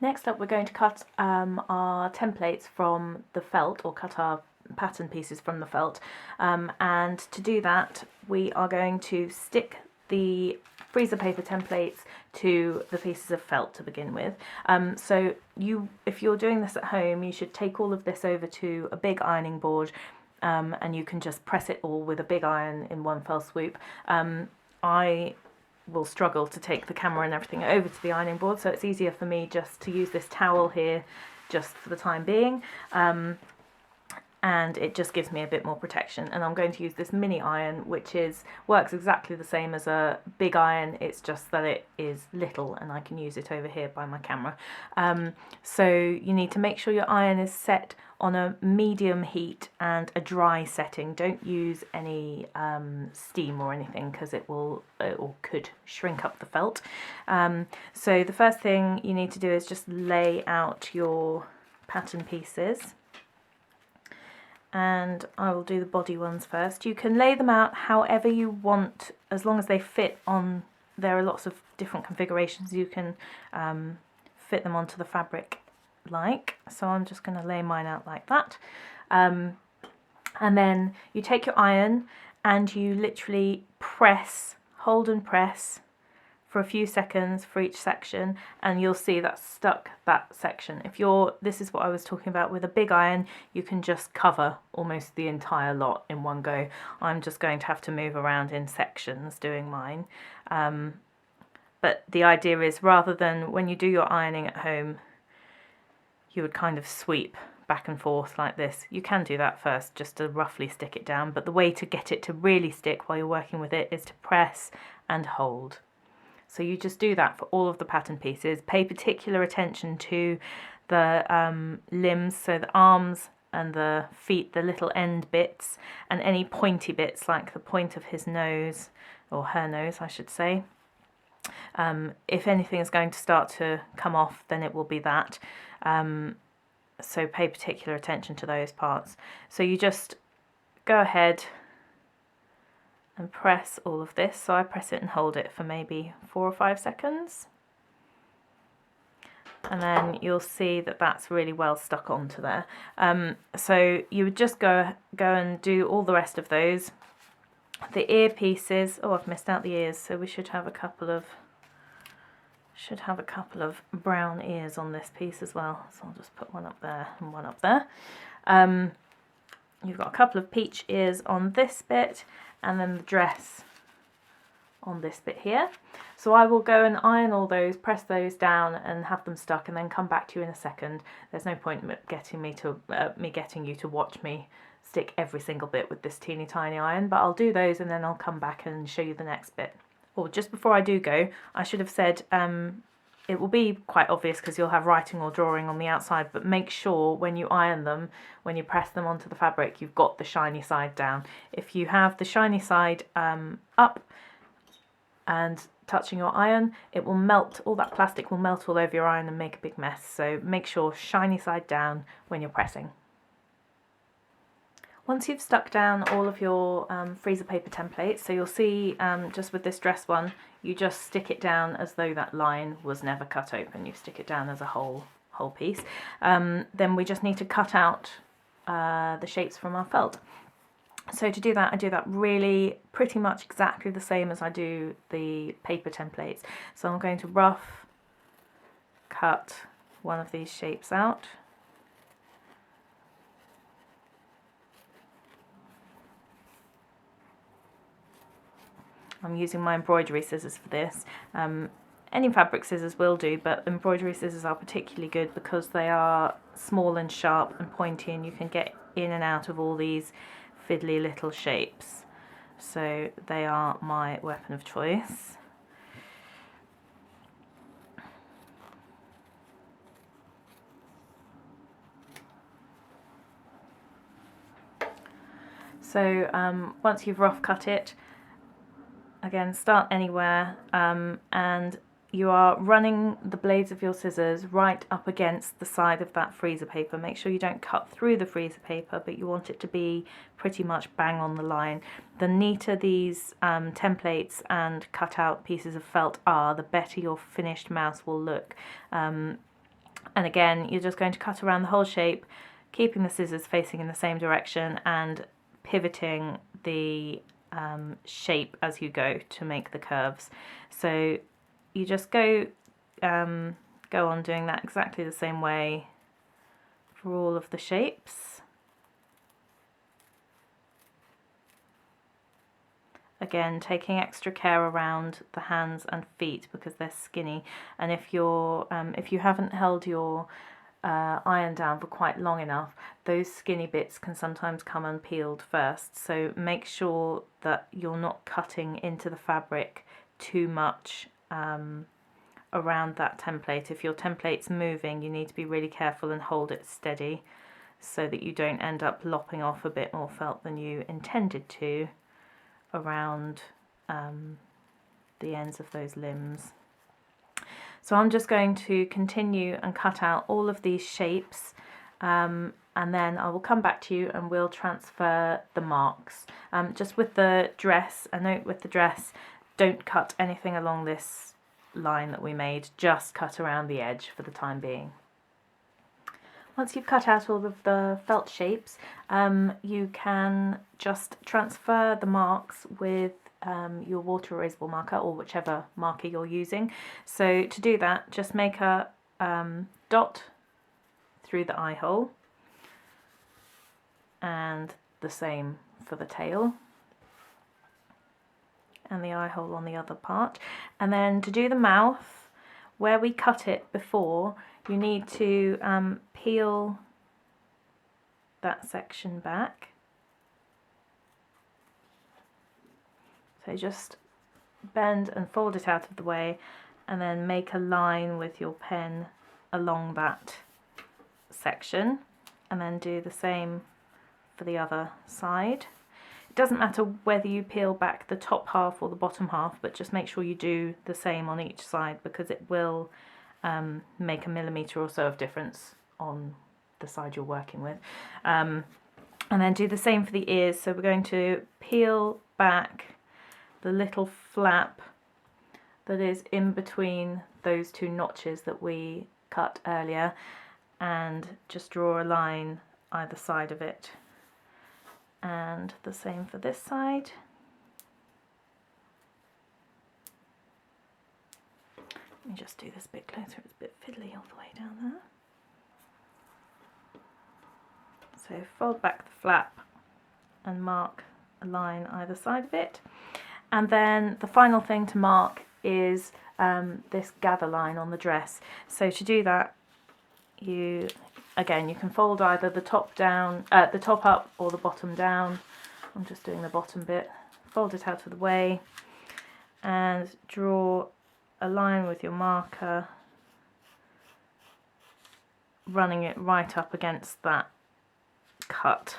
Next up, we're going to cut our templates from the felt, or cut our pattern pieces from the felt, and to do that we are going to stick the freezer paper templates to the pieces of felt to begin with. So if you're doing this at home, you should take all of this over to a big ironing board, and you can just press it all with a big iron in one fell swoop. I will struggle to take the camera and everything over to the ironing board, so it's easier for me just to use this towel here just for the time being, and it just gives me a bit more protection. And I'm going to use this mini iron, which works exactly the same as a big iron, it's just that it is little and I can use it over here by my camera. So you need to make sure your iron is set on a medium heat and a dry setting. Don't use any steam or anything, because it will or could shrink up the felt. So the first thing you need to do is just lay out your pattern pieces, and I will do the body ones first. You can lay them out however you want, as long as they fit on. There are lots of different configurations you can fit them onto the fabric like. So I'm just going to lay mine out like that, and then you take your iron and you literally press, hold and press for a few seconds for each section, and you'll see that's stuck that section. This is what I was talking about with a big iron, you can just cover almost the entire lot in one go. I'm just going to have to move around in sections doing mine, but the idea is, rather than when you do your ironing at home, you would kind of sweep back and forth like this. You can do that first just to roughly stick it down, but the way to get it to really stick while you're working with it is to press and hold. So you just do that for all of the pattern pieces. Pay particular attention to the limbs, so the arms and the feet, the little end bits, and any pointy bits like the point of his nose, or her nose I should say. If anything is going to start to come off, then it will be that. So pay particular attention to those parts. So you just go ahead and press all of this. So I press it and hold it for maybe 4 or 5 seconds. And then you'll see that that's really well stuck onto there. So you would just go and do all the rest of those. The ear pieces, oh, I've missed out the ears, so we should have a couple of brown ears on this piece as well. So I'll just put one up there and one up there. You've got a couple of peach ears on this bit, and then the dress on this bit here. So I will go and iron all those, press those down and have them stuck, and then come back to you in a second. There's no point in getting you to watch me stick every single bit with this teeny tiny iron, but I'll do those and then I'll come back and show you the next bit. Oh, just before I do go, I should have said, it will be quite obvious because you'll have writing or drawing on the outside, but make sure when you iron them, when you press them onto the fabric, you've got the shiny side down. If you have the shiny side up and touching your iron, it will melt, all that plastic will melt all over your iron and make a big mess. So make sure shiny side down when you're pressing. Once you've stuck down all of your freezer paper templates, so you'll see just with this dress one, you just stick it down as though that line was never cut open. You stick it down as a whole piece. Then we just need to cut out the shapes from our felt. So to do that, I do that really pretty much exactly the same as I do the paper templates. So I'm going to rough cut one of these shapes out. I'm using my embroidery scissors for this. Any fabric scissors will do, but embroidery scissors are particularly good because they are small and sharp and pointy, and you can get in and out of all these fiddly little shapes. So they are my weapon of choice. So once you've rough cut it, again, start anywhere, and you are running the blades of your scissors right up against the side of that freezer paper. Make sure you don't cut through the freezer paper, but you want it to be pretty much bang on the line. The neater these templates and cut out pieces of felt are, the better your finished mouse will look. And again, you're just going to cut around the whole shape, keeping the scissors facing in the same direction and pivoting the shape as you go to make the curves. So you just go on doing that exactly the same way for all of the shapes. Again, taking extra care around the hands and feet because they're skinny, and if you haven't held your iron down for quite long enough, those skinny bits can sometimes come unpeeled first. So make sure that you're not cutting into the fabric too much around that template. If your template's moving, you need to be really careful and hold it steady so that you don't end up lopping off a bit more felt than you intended to around the ends of those limbs. So I'm just going to continue and cut out all of these shapes, and then I will come back to you and we'll transfer the marks. Just with the dress, a note with the dress, don't cut anything along this line that we made, just cut around the edge for the time being. Once you've cut out all of the felt shapes, you can just transfer the marks with your water erasable marker or whichever marker you're using. So to do that, just make a dot through the eye hole, and the same for the tail and the eye hole on the other part. And then to do the mouth, where we cut it before, you need to peel that section back. So just bend and fold it out of the way, and then make a line with your pen along that section, and then do the same for the other side. It doesn't matter whether you peel back the top half or the bottom half, but just make sure you do the same on each side, because it will make a millimetre or so of difference on the side you're working with. And then do the same for the ears. So we're going to peel back the little flap that is in between those two notches that we cut earlier, and just draw a line either side of it. And the same for this side. Let me just do this a bit closer, it's a bit fiddly all the way down there. So fold back the flap and mark a line either side of it. And then the final thing to mark is this gather line on the dress. So to do that, you can fold either the top down, the top up, or the bottom down. I'm just doing the bottom bit. Fold it out of the way and draw a line with your marker, running it right up against that cut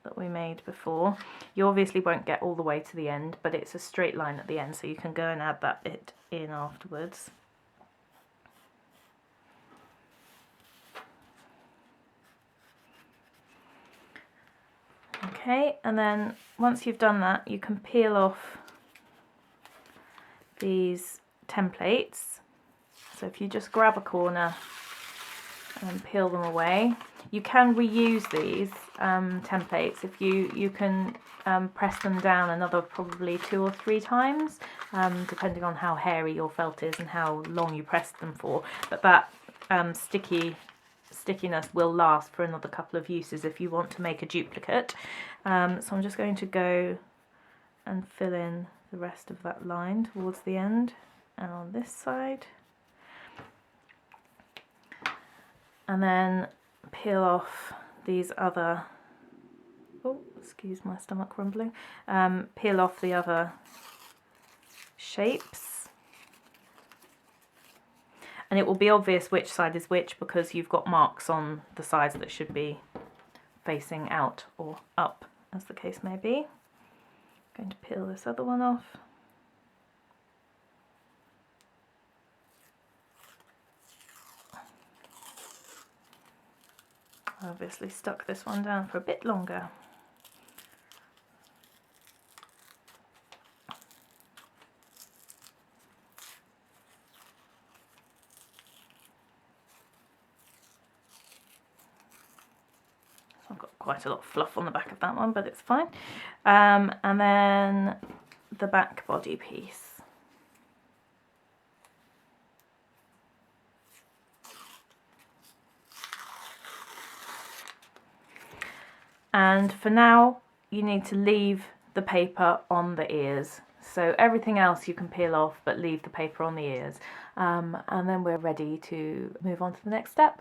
that we made before. You obviously won't get all the way to the end, but it's a straight line at the end, so you can go and add that bit in afterwards. Okay, and then once you've done that, you can peel off these templates. So if you just grab a corner and peel them away, you can reuse these templates. If you can press them down another probably 2 or 3 times, depending on how hairy your felt is and how long you pressed them for. But that stickiness will last for another couple of uses if you want to make a duplicate. So I'm just going to go and fill in the rest of that line towards the end and on this side, and then peel off these other, oh excuse my stomach rumbling, peel off the other shapes, and it will be obvious which side is which because you've got marks on the sides that should be facing out or up, as the case may be. I'm going to peel this other one off. I obviously stuck this one down for a bit longer. quite a lot of fluff on the back of that one, but it's fine. And then the back body piece. And for now, you need to leave the paper on the ears. So everything else you can peel off, but leave the paper on the ears. And then we're ready to move on to the next step.